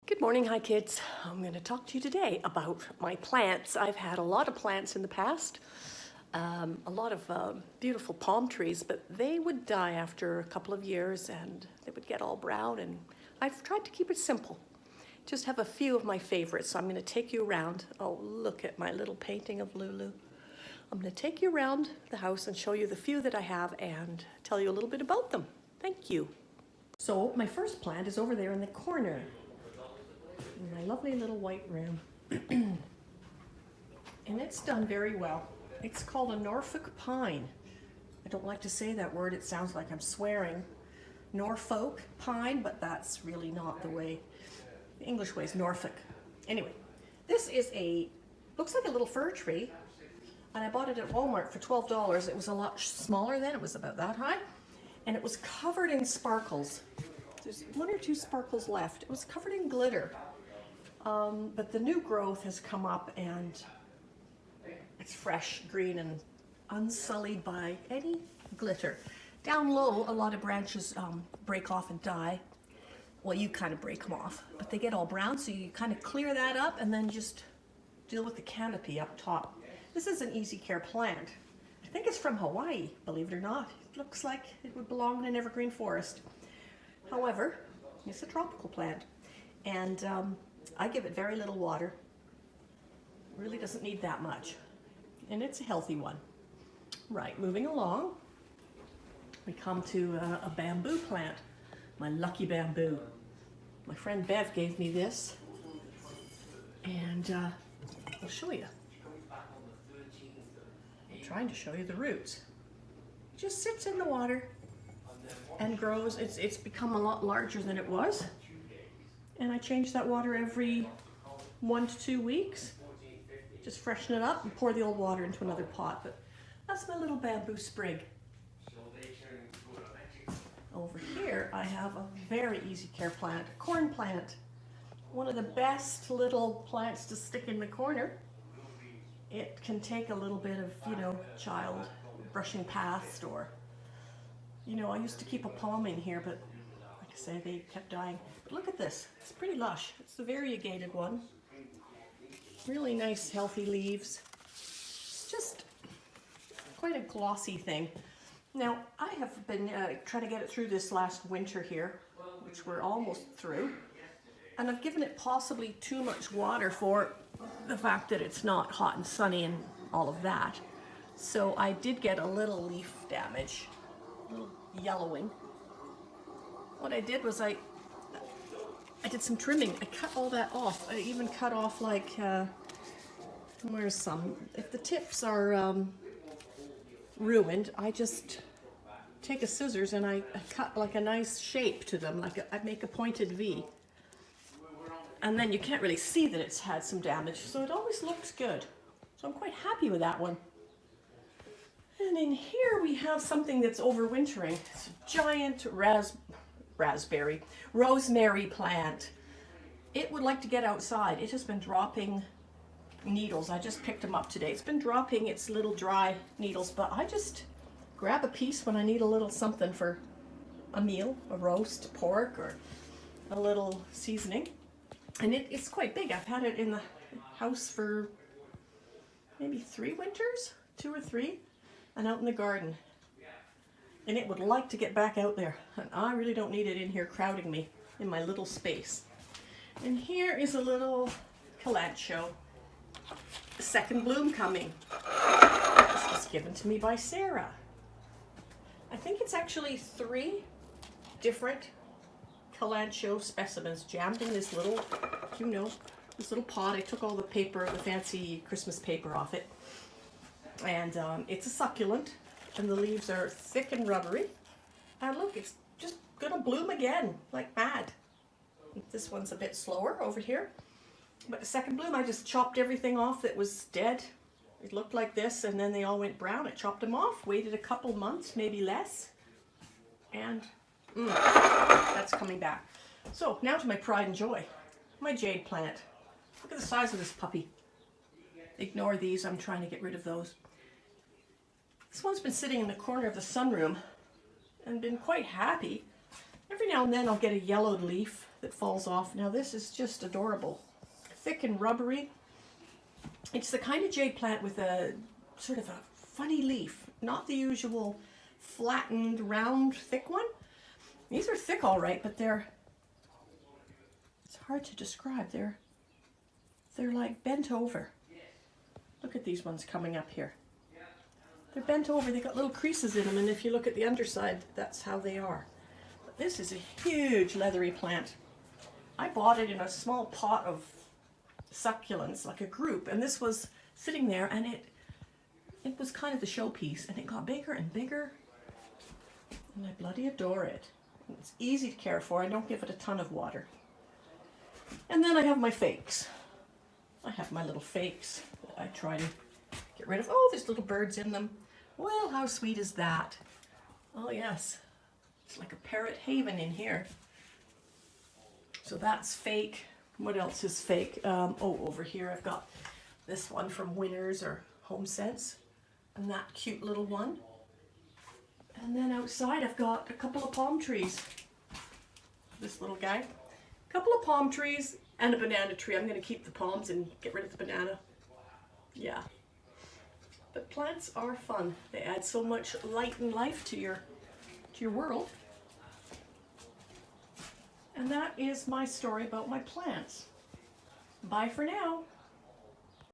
Good morning, hi kids. I'm going to talk to you today about my plants. I've had a lot of plants in the past, a lot of beautiful palm trees, but they would die after a couple of years and they would get all brown, and I've tried to keep it simple. Just have a few of my favorites, so I'm going to take you around. Oh, look at my little painting of Lulu. I'm going to take you around the house and show you the few that I have and tell you a little bit about them. Thank you. So my first plant is over there in the corner. My lovely little white room. And it's done very well. It's called a Norfolk pine. I don't like to say that word, it sounds like I'm swearing. Norfolk pine, but that's really not the way. The English way is Norfolk. Anyway, this is looks like a little fir tree, and I bought it at Walmart for $12. It was a lot smaller then, it was about that high, and it was covered in sparkles. There's one or two sparkles left. It was covered in glitter. But the new growth has come up and it's fresh, green, and unsullied by any glitter. Down low, a lot of branches break off and die. Well, you kind of break them off, but they get all brown, so you kind of clear that up and then just deal with the canopy up top. This is an easy care plant. I think it's from Hawaii, believe it or not. It looks like it would belong in an evergreen forest. However, it's a tropical plant, and I give it very little water. It really doesn't need that much, and it's a healthy one. Right, moving along, we come to a bamboo plant, my lucky bamboo. My friend Bev gave me this, and I'll show you. I'm trying to show you the roots. It just sits in the water and grows. It's become a lot larger than it was, and I change that water every 1 to 2 weeks. Just freshen it up and pour the old water into another pot. But that's my little bamboo sprig. Over here I have a very easy care plant, a corn plant. One of the best little plants to stick in the corner. It can take a little bit of, child brushing past, or I used to keep a palm in here, but like I say, they kept dying. But look at this, it's pretty lush. It's the variegated one. Really nice, healthy leaves. It's just quite a glossy thing. Now, I have been trying to get it through this last winter here, which we're almost through. And I've given it possibly too much water for the fact that it's not hot and sunny and all of that. So I did get a little leaf damage. A little yellowing. What I did was I did some trimming. I cut all that off. I even cut off where's some? If the tips are ruined, I just take a scissors and I cut like a nice shape to them, I make a pointed V. And then you can't really see that it's had some damage, so it always looks good. So I'm quite happy with that one. And in here we have something that's overwintering. It's a giant rosemary plant. It would like to get outside. It has been dropping needles. I just picked them up today. It's been dropping its little dry needles, but I just grab a piece when I need a little something for a meal, a roast pork, or a little seasoning. And it's quite big. I've had it in the house for maybe 3 winters, 2 or 3. And out in the garden, and it would like to get back out there, and I really don't need it in here crowding me in my little space. And here is a little kalanchoe, second bloom coming. This was given to me by Sarah. I think it's actually 3 different kalanchoe specimens jammed in this little, this little pot. I took all the paper, the fancy Christmas paper off it. And it's a succulent, and the leaves are thick and rubbery. And look, it's just gonna bloom again, like mad. This one's a bit slower over here. But the second bloom, I just chopped everything off that was dead. It looked like this, and then they all went brown. I chopped them off, waited a couple months, maybe less. And that's coming back. So now to my pride and joy, my jade plant. Look at the size of this puppy. Ignore these, I'm trying to get rid of those. This one's been sitting in the corner of the sunroom and been quite happy. Every now and then I'll get a yellowed leaf that falls off. Now this is just adorable. Thick and rubbery. It's the kind of jade plant with a sort of a funny leaf, not the usual flattened, round, thick one. These are thick all right, but it's hard to describe. They're like bent over. Look at these ones coming up here. They're bent over, they got little creases in them, and if you look at the underside, that's how they are. But this is a huge leathery plant. I bought it in a small pot of succulents, like a group, and this was sitting there, and it was kind of the showpiece, and it got bigger and bigger, and I bloody adore it. It's easy to care for. I don't give it a ton of water. And then I have my fakes. I have my little fakes that I try to get rid of. Oh, there's little birds in them. Well, how sweet is that? Oh yes, it's like a parrot haven in here. So that's fake. What else is fake? Oh, over here I've got this one from Winners or Home Sense, and that cute little one. And then outside I've got a couple of palm trees. This little guy. A couple of palm trees and a banana tree. I'm going to keep the palms and get rid of the banana. Yeah. But plants are fun. They add so much light and life to your world. And that is my story about my plants. Bye for now.